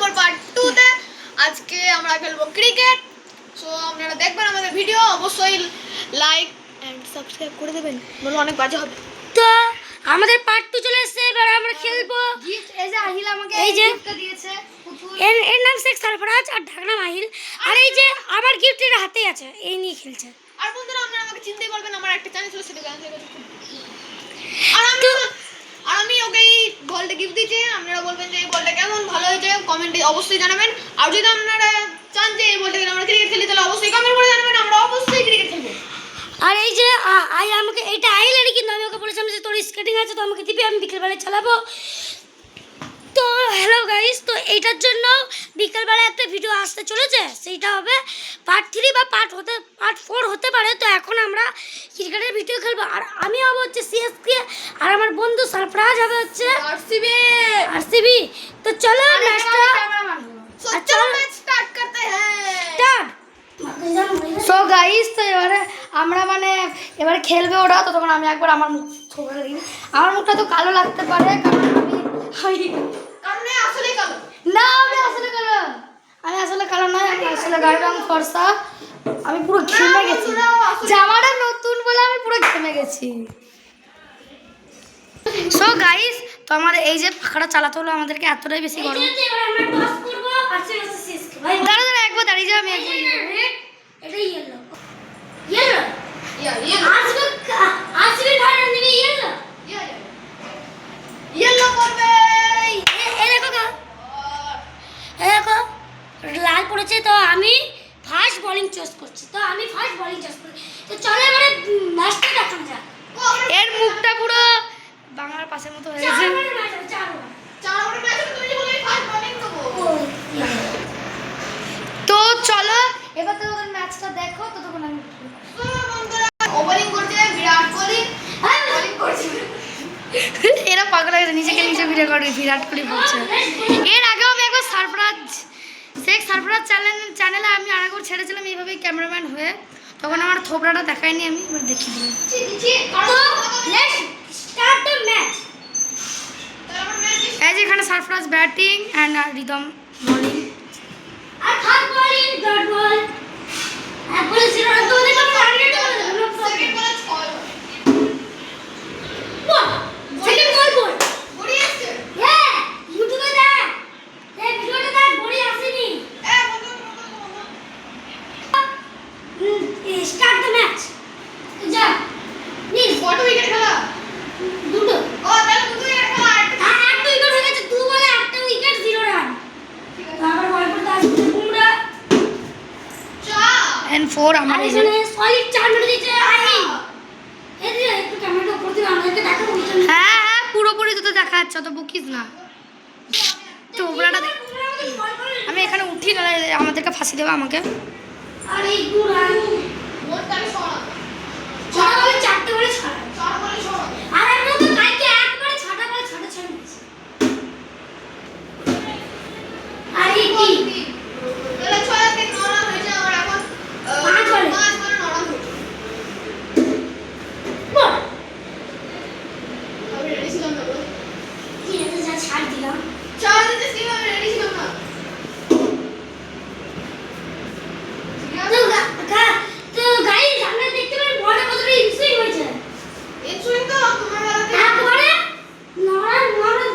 নম্বর part 2 তে আজকে আমরা খেলবো ক্রিকেট। সো আপনারা দেখবেন আমাদের ভিডিও, অবশ্যই লাইক এন্ড সাবস্ক্রাইব করে দেবেন, বলে অনেক বাজে হবে। তো আমাদের পার্ট 2 চলে এসেছে, এবার আমরা খেলবো। গিফট এই যে আহিল আমাকে এই যে গিফট দিয়েছে, এর নাম শেখ সারফরাজ আর ঢাকনা মাহিল। আর এই যে আমার গিফট এর হাতেই আছে, এই নিয়ে খেলছে। আর বন্ধুরা আপনারা আমাকে চিনতেই পারবেন, আমার একটা চ্যানেল ছিল সেটা চ্যানেল থেকে আর আমি ওকে এই বলটা গিফট দিয়েছি। আপনারা বলবেন যে এই বলটা কেমন, ভালো হয়েছে কমেন্টে অবশ্যই জানাবেন। আর যদি আপনারা চান যে এই বলটা আমরা ক্রিকেট খেলি তাহলে অবশ্যই কমেন্ট করে জানাবেন, আমরা অবশ্যই ক্রিকেট খেলবো। আর এই যে আই আমাকে এটা আইলেরই, কিন্তু আমি ওকে বলেছিলাম যে তোর স্কেটিং আছে তো আমাকে দিবি, আমি বিকেলবেলায় চালাবো। তো হ্যালো গাইস, তো এইটার জন্য বিকেলবেলা একটা ভিডিও আসতে চলেছে, সেইটা হবে পার্ট 3 বা পার্ট 4 হতে পারে। তো এখন আমরা ক্রিকেটের ভিডিও খেলবো, আর আমি হবো হচ্ছে সিএসকে, আর আমার বন্ধু সারফরাজ হবে হচ্ছে আরসিবি। তো চলো ম্যাচটা ম্যাচ স্টার্ট করতে হ্যাঁ। স্টার্ট। সো গাইস, তো এবারে খেলবে ওরা। তো তখন আমি একবার আমার মুখ ছোট করে দিই। আমার মুখটা তো কালো লাগতে পারে, কারণ কারণে আসলে কালো না, আমি আসলে কালো নয়, আমি আসলে গায়ের রং ফর্সা। আমি পুরো ঘেমে গেছি, জামাটা নতুন বলে আমি পুরো ঘেমে গেছি। সো গাইস, তো আমার এই যে পাখাটা চালাতে হলো আমাদেরকে এতটাই বেশি গরম। দাঁড়া দাঁড়া, একবার দাঁড়িয়ে যাও, আমি একবার এটা ইয়েলো ইয়েলো করবে। লাল পড়েছে, তো আমি ফার্স্ট বোলিং চয়েস করছি। তো চলো এবারে ম্যাচটা দেখা যাক। এর মুখটা পুরো বাংলার পাশের মতো হয়ে গেছে। তো চলো এবার তো ওদের ম্যাচটা দেখো, ততক্ষণ আমি ওপেনিং করছে বিরাট কোহলি, বোলিং করছে এরা পাগল হয়ে গেছে, নিজেকে নিজে ভিডিও করে বিরাট কোহলি বলছে। এর আগেও আমি একবার শেখ সারফরাজ চ্যানেলে আমি আরেকবার ছেড়েছিলাম এইভাবেই ক্যামেরাম্যান হয়ে, তখন আমার থোবড়াটা দেখায়নি, আমি এবার দেখিয়ে দিলাম। এই যে এখানে Sarfaraz batting and rhythm bowling. Start the match. Ja. Please. কত উইকেট খেলা? দুটো। ও তাহলে দুটো উইকেট খেলা। একটা উইকেট হয়ে গেছে, তুই বলে একটা উইকেট 0 রান। তারপর বল করতে আসছে বুমরা। and 4 আমার এখানে সলিড 4 মেরে দিয়েছে আহি। এই যে একটু ক্যামেরাটা উপর দিকে আমাদেরকে দেখাবো। হ্যাঁ হ্যাঁ, পুরোপুরি তো দেখা যাচ্ছে, তো বকিস না। তো ওবরাটা আমি এখানে উঠি না, আমাদেরকে ফাঁসি দেবে আমাকে। আর এই গুরান মোটটাকে সরা। ছড়া বলে 4টে বলে ছড়া। চার বলে সরা। আর আমরা তো কালকে একবারে 6টা বলে 6টা ছেড়ে দিয়েছি। আর এই কি তাহলে 6 থেকে 9 রান হয়েছে, আর এখন 5 বলে 9 রান হয়েছে। বল আমি রেডি ছিলাম না বল। কি এটা যা ছাড় দিলাম। 4 দিতে ছিল, আমি রেডি ছিলাম না। তো গাইস, আমরা দেখতে পারি বলটা কতটা ইনসুইং হয়েছে। ইনসুইং তো তোমার বেলাতে একবারে নড়ান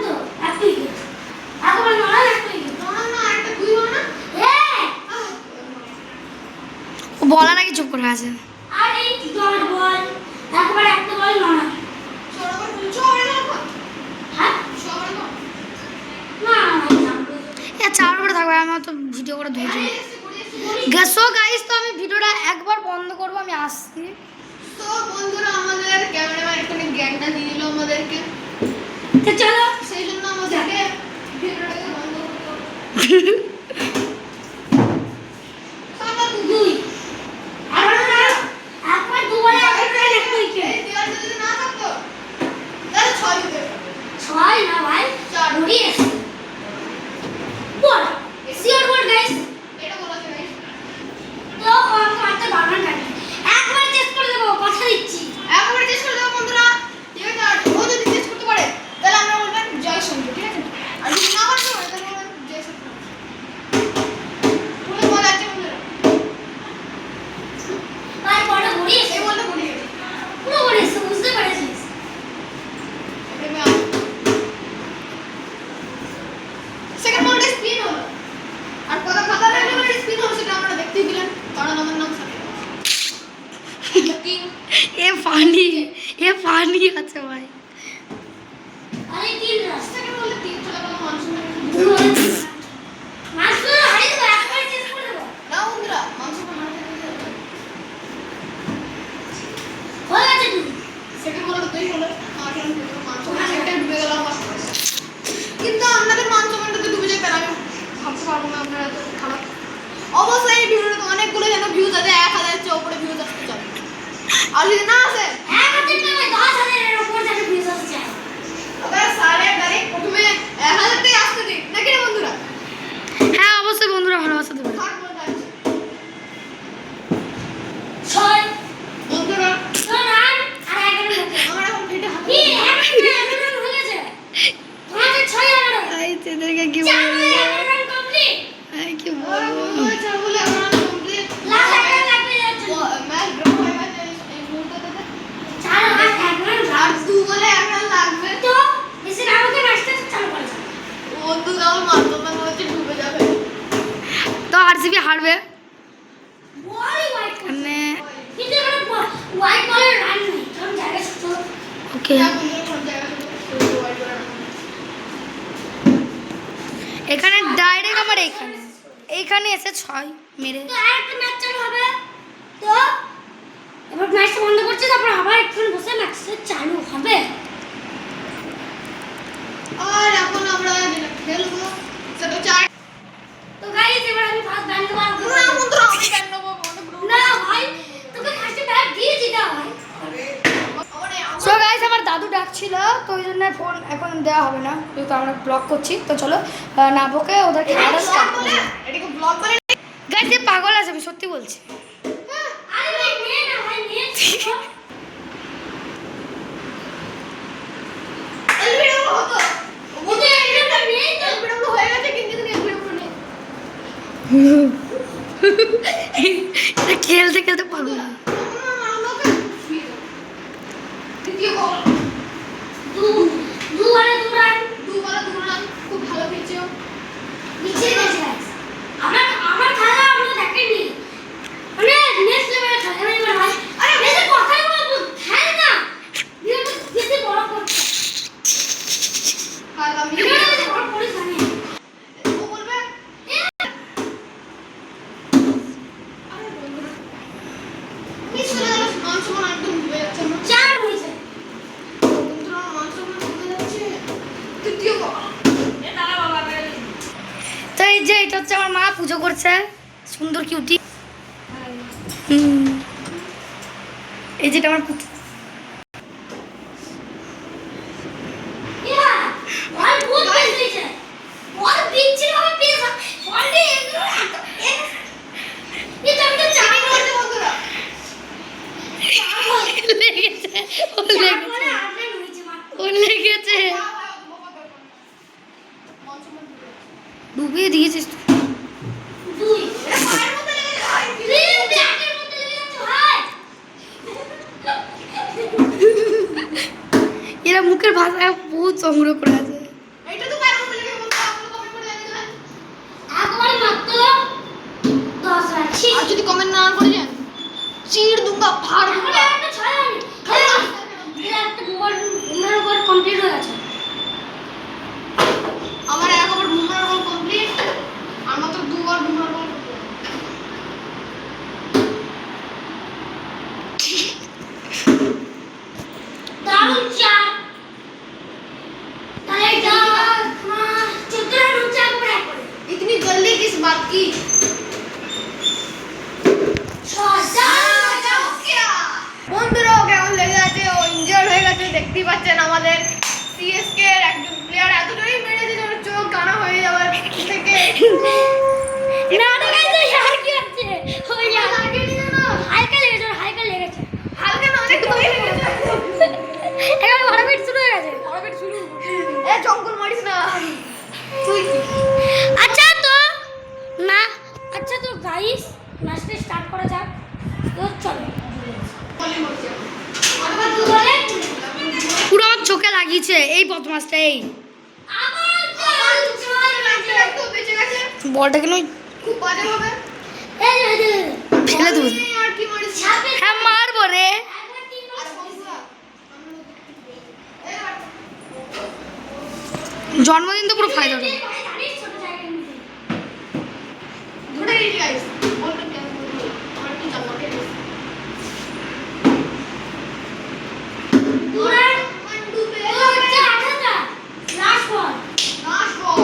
তো এক উইকেট, একবারে নড়ান এক উইকেট। না একটা 2 হলো না। ও বলা নাকি চুপ করে আছে। আর এই ডট বল একবারে একটা বল নড়ান। সরা করে তুমি ছড়ে না তো। হ্যাঁ সরা না। না এ 4 ওভার থাকবে, আমি তো ভিডিও করে ধরে দিই। গেসো গাইস, তো আমি ভিডিওটা একবার বন্ধ করব, আমি আসছি। তো বন্ধুরা আমাদের ক্যামেরাম্যান এখানে জ্ঞানটা দিয়ে দিল আমাদেরকে, তো চলো সেই জন্য আমাদেরকে ভিডিওটাকে বন্ধ করতে হবে। সাদা দুই আর একবার দু বলে একটা উইকেট। এই দেওয়াল যদি না থাকতো তাহলে 6 উইকেট। 6 না ভাই, 4 উড়িয়ে বল সিওর বল গাইস। এটা বলেছে গাইস। তো আমি মারতে পারবো না, একবার চেষ্টা করে দেবো, কথা দিচ্ছি। একবার চেষ্টা করে দাও বন্ধুরা, ঠিক আছে? আর ও যদি চেষ্টা করতে পারে তাহলে আমরা বলবেন জয় সঞ্জু, ঠিক আছে? আর যদি না করতে পারে তাহলে বলবেন জয় সঞ্জু। স্পিন হলো আর কত খাতা লাগলো স্পিন হলো সেটা আমরা দেখতেই পেলাম কারণ আমার নাম সাকিব কিং এ ফানি আছে ভাই। আরে তিন রাস্তাকে বলে তিন চলে গেল মানুষ মাছ তো হারিয়ে দেবো, একবার চেঞ্জ করে দেবো। না বন্ধুরা মাংসটা মারা যাবে হয়ে গেছে তুমি। সেকেন্ড বলে তুই বলে আর কেন মাংস সেটা ডুবে গেল আমার কিন্তু আপনাদের মাংস মন্ডতে ডুবে যায় তার আমি ভাবতে পারবো না আপনারা এত খারাপ অবশ্যই এই ভিডিওতে অনেকগুলো যেন ভিউজ আছে 1000 চেয়ে উপরে ভিউজ আসতে চাই আর যদি না আসে 1000 না 10,000 এর উপর যাতে ভিউজ আসছে। তবে সারে ডাইরেক্ট প্রথমে 1000 টাই আসতে দিন নাকি না বন্ধুরা হ্যাঁ অবশ্যই বন্ধুরা ভালোবাসা দেবে। থাক বলে যাচ্ছে 6 বন্ধুরা তো রান আর 11 লোকে আমার এখন ভিডিও হাতে কি 11 রান হয়ে গেছে তোমাদের 6 11 আই তেদেরকে কি 4 বলবো, 11 রান কমপ্লিট। আই কি ওরা বলবো। বলছে বলে আমরা কমপ্লিট লাস্ট 11 লাগবে যাচ্ছে ম্যাচ ড্র হয়ে গেছে এই মুহূর্তে 4 লাস্ট 11 রান আর দু বলে একটা লাগবে তো বেশি না আমাকে ম্যাচটা চালু করেছে। ও দু গাল মারতো না মনে হচ্ছে ডুবে যাবে তো আরসিবি হারবে বল হোয়াইট মানে কিন্তু এখানে হোয়াইট বলের রান নেই কারণ জায়গা ছোট। ওকে এখানে ডাইরেক্ট আবার এইখানে এসে 6 মেরে তো আর একটা ম্যাচ চালু হবে তো এবার ম্যাচটা বন্ধ করছে তারপর আবার একটু বসে ম্যাচটা চালু হবে। আর এখন আমরা যেটা খেলবো সেটা চার তো গাইস এবার আমি ফার্স্ট ব্যান্ড দেবো। না বন্ধুরা আমি কেন নেবো না ভাই তোকে ফার্স্টে ব্যাট দিয়েছি না ভাই। সো গাইস আমার দাদু ডাকছিল তো ওই জন্য ফোন এখন দেওয়া হবে না যেহেতু আমরা ব্লগ করছি। তো চলো না বকে ওদের খেলাটা স্টার্ট করি। এটাকে ব্লগ করে গাইস এ পাগল আছে আমি সত্যি বলছি। আরে ভাই নে না ভাই নে এলবিডব্লিউ হতো ওদের এটা নেই তো এলবিডব্লিউ হয়ে গেছে কিন্তু এলবিডব্লিউ নেই এটা খেলতে খেলতে পাগল। দ্বিতীয় বল দু বারে দু রান দু রান খুব ভালো খেলছে নিচে গেছে গাইস। আমার খেলা আমরা দেখেননি মানে নেক্সট লেভেলে খেলা এবার ভাই। আরে বেশি কথাই বলবো খেল না ভিডিওটা বেশি বড় করছে আর আমি ভিডিওটা বেশি বড় করিস না। ও বলবে আরে বন্ধুরা মিস করে গেল মাংস মনে একদম ডুবে যাচ্ছে আমার চার হয়েছে বন্ধুরা মাংস মনে ডুবে যাচ্ছে তৃতীয় বল তো এই যে এটা হচ্ছে আমার মা পুজো করছে সুন্দর কিউটি। এই যেটা আমার পুজো ইয়া বল বহুত বেশি দিয়েছে বল দিচ্ছে বাবা পেস বল দিয়ে এগুলো এটা আমি তো চাই করতে বন্ধুরা লেগেছে ও তারপরে লেগেছে আটলে হয়েছে মাত্র ও লেগেছে মাংস মনে ডুবে ডুবিয়ে দিয়েছিস তুই। দুই পায়ের মধ্যে লেগে যায় তিন ব্যাটের মধ্যে লেগে যাচ্ছে ভাই এরা মুখের ভাষায় বহুত সংগ্রহ করে আছে। এটা তো পায়ের মধ্যে লেগে বন্ধুরা আপনারা কমেন্ট করে জানিয়ে দেবেন একবার মাত্র 10 রান ছি আর যদি কমেন্ট না করে যান চিড় দুঙ্গা ফাড় এখন দুঙ্গা একটা ছয় রান খেলা এটা একটা বল উনার উপর কমপ্লিট হয়ে গেছে আমার একবার বুমরার বল কমপ্লিট আর মাত্র দুবার বুমরার বল দারুণ চার তাহলে এটা 14 রান হচ্ছে একবার এক করে इतनी जल्दी किस बात की বন্ধুরা কেমন লেগে আছে ও ইনজিওর হয়ে গেছে দেখতেই পাচ্ছেন আমাদের সিএসকে এর একজন প্লেয়ার এত জোরেই মেরেছে যে ওর চোখ কানা হয়ে যাওয়ার থেকে না না গাইস আর কি আছে হয়ে যা হালকা লেগেছে হালকা লেগেছে হালকা না অনেক দূরে লেগেছে এখন বড় ফিট শুরু হয়ে গেছে অরবিট শুরু এ জঙ্গল মারিস না তুই আচ্ছা তো না আচ্ছা তো গাইস ম্যাচটা স্টার্ট করা যাক তো চলো বলিং করছে আবার দু বলে পুরো আমার চোখে লাগিয়েছে এই বদমাসটা এই আবার ছয় একটু বেঁচে বলটা কেন খুব বাজে হবে। এই যে, এই যে, ফেলে দেবো? আর কি মারিস? হ্যাঁ মারবো রে। একবার তিন আর বন্ধুরা, জন্মদিন তো পুরো ফায়দা হবে। জানিস ছোট জায়গার মধ্যে। ধরে নিয়ে গাইস। বলটা কি আমি বলবো? আমার কি জানো কে? দুরান ওয়ান টু পে। ও হচ্ছে 18টা লাস্ট বল নাশ বল।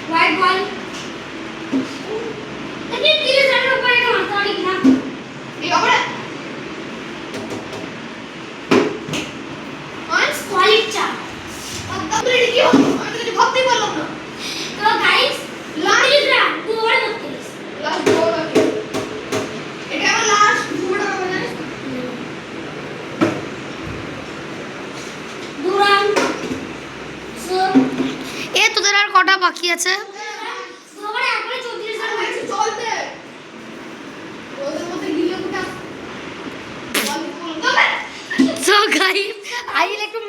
হোয়াইট বল দেখি 30 রানের উপরে এটা মারতে পারি কিনা এই হবে না? ওয়ান্স কোয়ালিটি চা তাহলে এটা কি হলো? আমি তো কিছু ভাবতেই পারলাম না। তো গাইস 30 রান 2 ওভারে 32 লাস্ট বল আছে। এটা আমার লাস্ট দুটো হবে জানিস? দুরান সো এ তোদের আর কটা বাকি আছে? 2 ওভারে একবারে 34 রান আর হয়েছে কিছু চলতে। ওদের মধ্যে গিলে কোটা। বল বল তবে। তো গাইস আইল একটু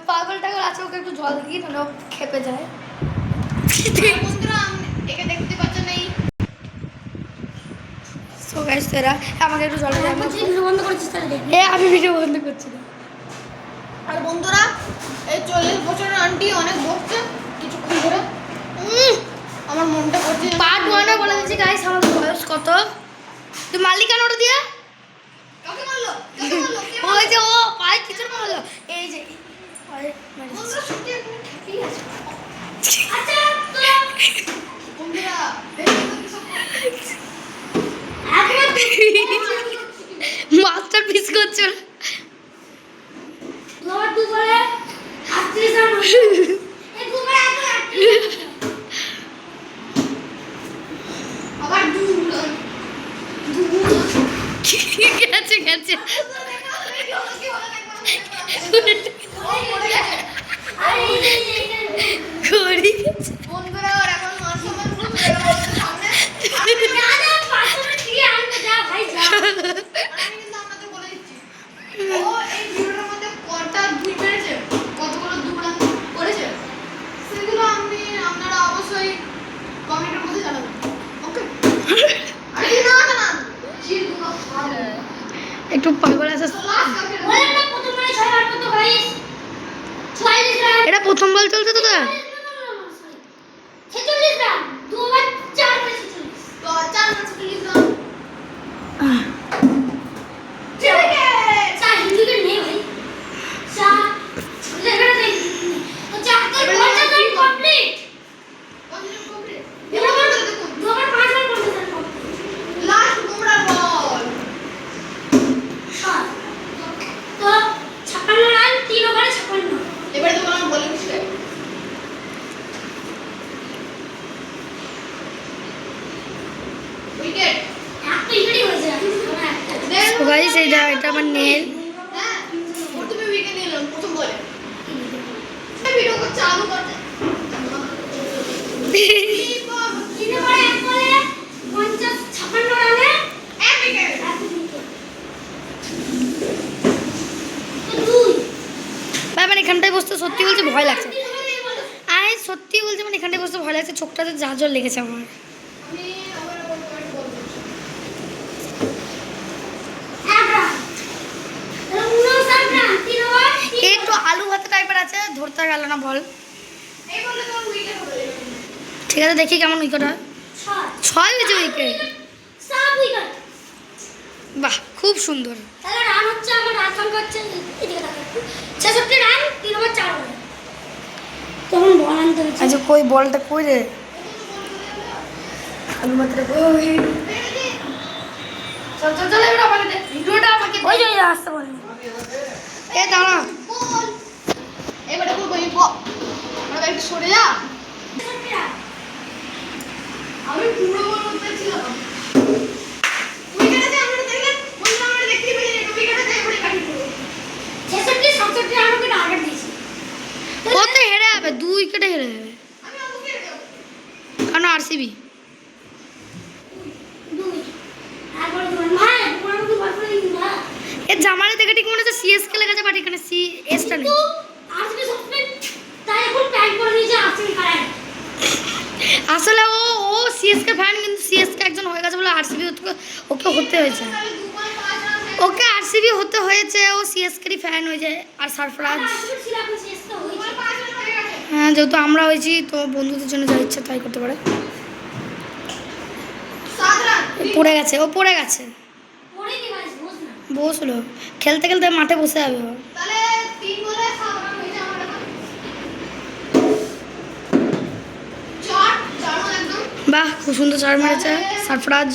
পাগল টাগল আছে, ওকে একটু জল দিই তাহলে ও খেপে যায়। বন্ধুরা একে দেখতে পাচ্ছেন এই সো গাইস তেরা আমাকে একটু জল দিয়ে বলছি ভিডিও বন্ধ করেছিস তাহলে দেখবি আমি ভিডিও বন্ধ করছি না। আর বন্ধুরা এই 40 বছরের আন্টি অনেক বকছে কিছুক্ষণ ধরে আমার মনটা করছে পার্ট 1 এ বলে দিচ্ছি গাইস আমার বয়স কত। তুই মালিক কেন ওটা দিয়ে? কাকে মারলো কাকে মারলো কে মারলো? ওই যে ও পায়ে কিছু মারলো, এই যে পায়ে মারলো। বন্ধুরা সত্যি এখন খেপেই আছে আচ্ছা তো বন্ধুরা দেখো তো কি সব একবার মাস্টারপিস করছিল। 2 ওভার 2 বলে 38 রান হয়েছে এই 2 ওভারে একবার 38 আবার দুজন গেছে গেছে আর এই যে ঘড়ি গেছে। বন্ধুরা আর এখন মান সম্মান পুরো চলে গেল ওদের সামনে যা যা 500 মিনিট ফিরে আনতে যা ভাই যা আর আমি কিন্তু আপনাদের বলে দিচ্ছি ও এই ভিডিওটার মধ্যে কটা দুই মেরেছে কতগুলো দুরান করেছে সেগুলো আপনারা অবশ্যই কমেন্টের মধ্যে জানাবেন ওকে আরে না না না জিগুলো ভালো একটু পাগল আছে। তো লাস্ট কাকে বলেন না প্রথম মানে 6 বার কত গাইস 46 রান এটা প্রথম বল চলছে তো তোদের? 46 রান 2 ওভার 4 বলে 46 তো চার ম্যাচ প্লিজ না ঠিক আছে চা হিন্দিতে নেই ভাই চা লেখাটা দেখ তো চা তো বলটা তো complete continue complete 2 over 2 over 5 বার করতে স্যার লাস্ট বুমরা বল তো 56 রান 3 ওভারে 56 এবারে তো বললাম বলে দিচ্ছে উইকেট একটা ইনজুরি হয়েছে তো গাইস এটা আমার নেল। হ্যাঁ প্রথমে উইকেট নিলাম প্রথম বলে ভিডিও করতে চালু করতে 3 ওভারে 1 বলে 50 56 রানে এক উইকেট ভাই মানে এখানটায় বসতে সত্যি বলছি ভয় লাগছে। আই সত্যি বলছি মানে এখানটায় বসতে ভয় লাগছে, চোখটাতে যা জল লেগেছে আমার। আমি আবার পয়েন্ট বলবো একটু আলু ভাতে টাইপের আছে, ধরতে গেল না বল। এই বলে তো উইকেট হবে ঠিক আছে দেখি কেমন উইকেট হয়। 6 হয়েছে উইকেট, বাহ খুব সুন্দর। রান হচ্ছে আমার রান সংখ্যা হচ্ছে এদিকে দেখো 66 রান 3 ওভার 4 বলে তখন বল আনতে হচ্ছে আচ্ছা কই বলটা কই রে? আলু ভাতটা কই? চল চল চল এবার আমাকে দে ভিডিওটা আমাকে ওই যে আসতে বলে এ দাঁড়া। বল এবারে বলবো এই বল আমরা একটু সরে যা আমি পুরো বল করতে ছিলাম উইকেট আছে আমরা দেখলেন বললাম আমরা দেখতে পেয়ে যাই উইকেট আছে এবারে কাটি দেবো 66 67 রান ওকে টার্গেট দিয়েছি ও তো হেরে যাবে, 2 উইকেটে হেরে যাবে আমি আমাকে দেব কারণ আরসিবি। 2 আর বল দিবেন ভাই পুরো কি বল করে দিন না এ জামালে দেখে ঠিক মনে হচ্ছে সিএসকে লেগেছে, বাট এখানে সি এসটা নেই। তো আজকে সবসময় তাই এখন প্যান্ট সিএসকে ফ্যান, কিন্তু সিএসকে একজন হয়ে গেছে বলে আরসিবি ওকে হতে হয়েছে। ওকে আরসিবি হতে হয়েছে, ও সিএসকেরই ফ্যান হয়ে যায়। আর সারফরাজ, হ্যাঁ যেহেতু আমরা হয়েছি তো বন্ধুদের জন্য যা ইচ্ছা তাই করতে পারে। পড়ে গেছে, ও পড়ে গেছে, বসলো খেলতে খেলতে মাঠে বসে যাবে ও। বাহ, খুব সুন্দর চার মেরেছে সারফরাজ।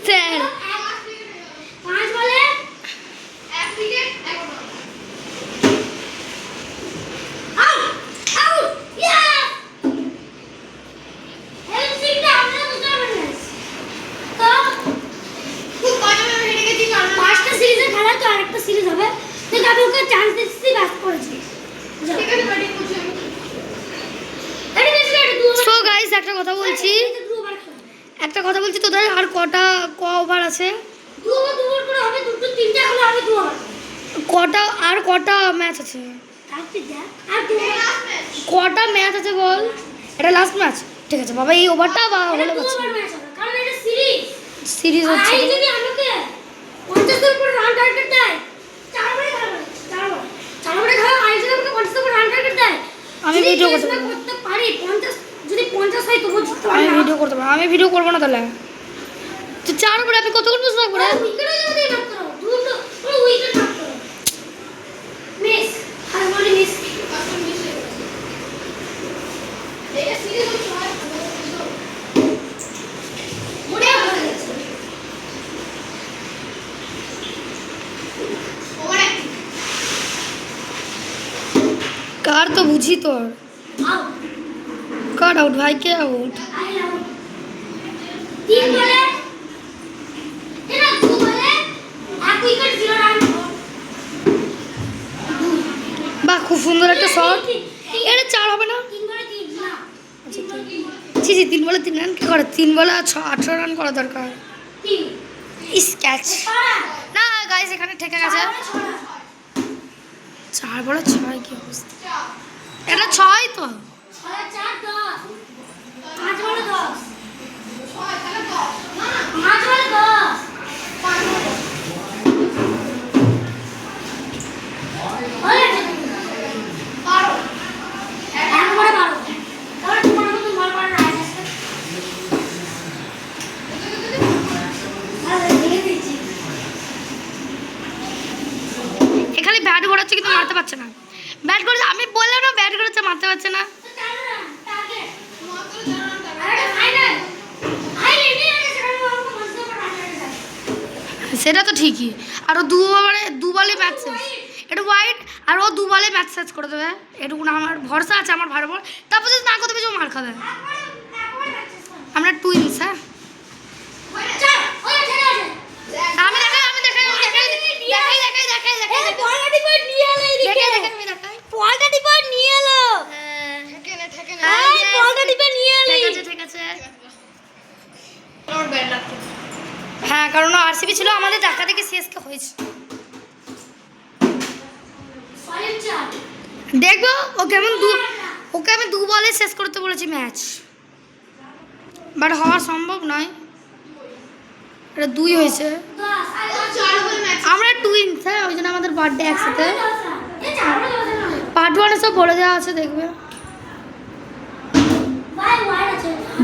স্যার সিরিজ হবে, কিন্তু আমি ওকে চান্স দিচ্ছি, ব্যাস করেছি। সো গাইস একটা কথা বলছি, তোদের আর কটা ওভার আছে? আর কটা ম্যাচ আছে? কটা ম্যাচ আছে বল? এটা লাস্ট ম্যাচ, ঠিক আছে বাবা। এই ওভারটা বা হলে বাচ্চা সিরিজ হচ্ছে। আমি ভিডিও করতে পারি, আমি ভিডিও করবো না তাহলে। তো 4 ওভারে আপনি কতক্ষণ বসে থাকবো রে? কার তো বুঝি তোর কার আউট ভাই, কে আউট? বাহ, খুব সুন্দর একটা শট। এটা 4 হবে না? জি 3 বলে 3 রান কি করে? 3 বলে 18 রান করা দরকার। ইস ক্যাচ না গাইস, এখানে ঠেকে গেছে। 4 বলে 6 কি অবস্থা? এটা 6 তো। এখানে ব্যাট ঘোরাচ্ছে কিন্তু মারতে পারছে না। ব্যাট করেছে, আমি বললাম না ব্যাট করেছে, মারতে পারছে না। সেটা তো ঠিকই। আর ও 2 বলে ম্যাচ শেষ। এটা ওয়াইড, আর ও 2 বলে ম্যাচ শেষ করে দেবে, এটুকু আমার ভরসা আছে আমার ভাইয়ের উপর। তারপর যদি না করতে পেরেছি ও মার খাবে। আমরা টুইনস, হ্যাঁ আমি দেখাই হ্যাঁ, কারণ আরসিবি ছিল আমাদের, ধাক্কা থেকে সিএসকে হয়েছে। দেখবো ওকে আমি 2 বলে শেষ করতে বলেছি ম্যাচ, বাট হওয়া সম্ভব নয়। এটা 2 হয়েছে, আমরা টুইনস, হ্যাঁ ওই জন্য আমাদের বার্থডে একসাথে। পার্ট 1 সব বলে দেওয়া আছে, দেখবে।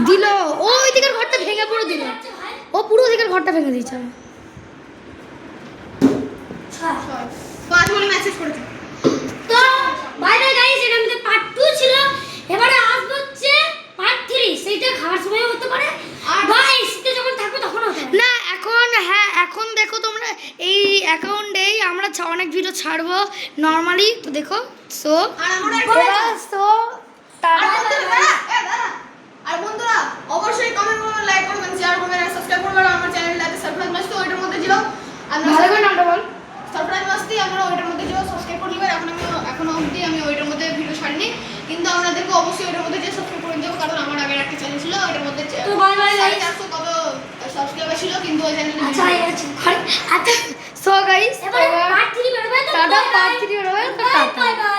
দিল ও ওই দিকের ঘরটা ভেঙে পুরো দিল, ও পুরো দিকের ঘরটা ভেঙে দিয়েছে। 5 বলে মেসেজ করেছে। তো বাই বাই গাইস, এটা আমাদের পার্ট 2 ছিল। এবারে আসবে হচ্ছে পার্ট 3, সেটা খাওয়ার সময় হতে পারে বা এসিতে যখন থাকবে তখন হতে পারে। না এখন, হ্যাঁ এখন দেখো তোমরা এই অ্যাকাউন্টেই আমরা অনেক ভিডিও ছাড়বো নর্মালি, তো দেখো। সো আর বন্ধুরা অবশ্যই কমেন্ট করবেন, লাইক করবেন, শেয়ার করবেন, আর সাবস্ক্রাইব করবেন আমার চ্যানেলটাকে। সারপ্রাইজ মাস্তি ওইটার মধ্যে ছিল, ভালো করে নামটা বল। সারপ্রাইজ মাস্তি আমরা ওইটার মধ্যে ছিল, সাবস্ক্রাইব করে নিবেন। এখনো অবধি আমি ওইটার মধ্যে ভিডিও ছাড়িনি, কিন্তু করেছিল ওটার মধ্যে তো bye bye guys। 450 কত সাবস্ক্রাইবার ছিল কিন্তু ওই চ্যানেলে আচ্ছা আচ্ছা সো গাইস এবারে পার্ট 3 বেরোবে তো টাটা, part 3 বেরোবে তো টাটা। Bye bye.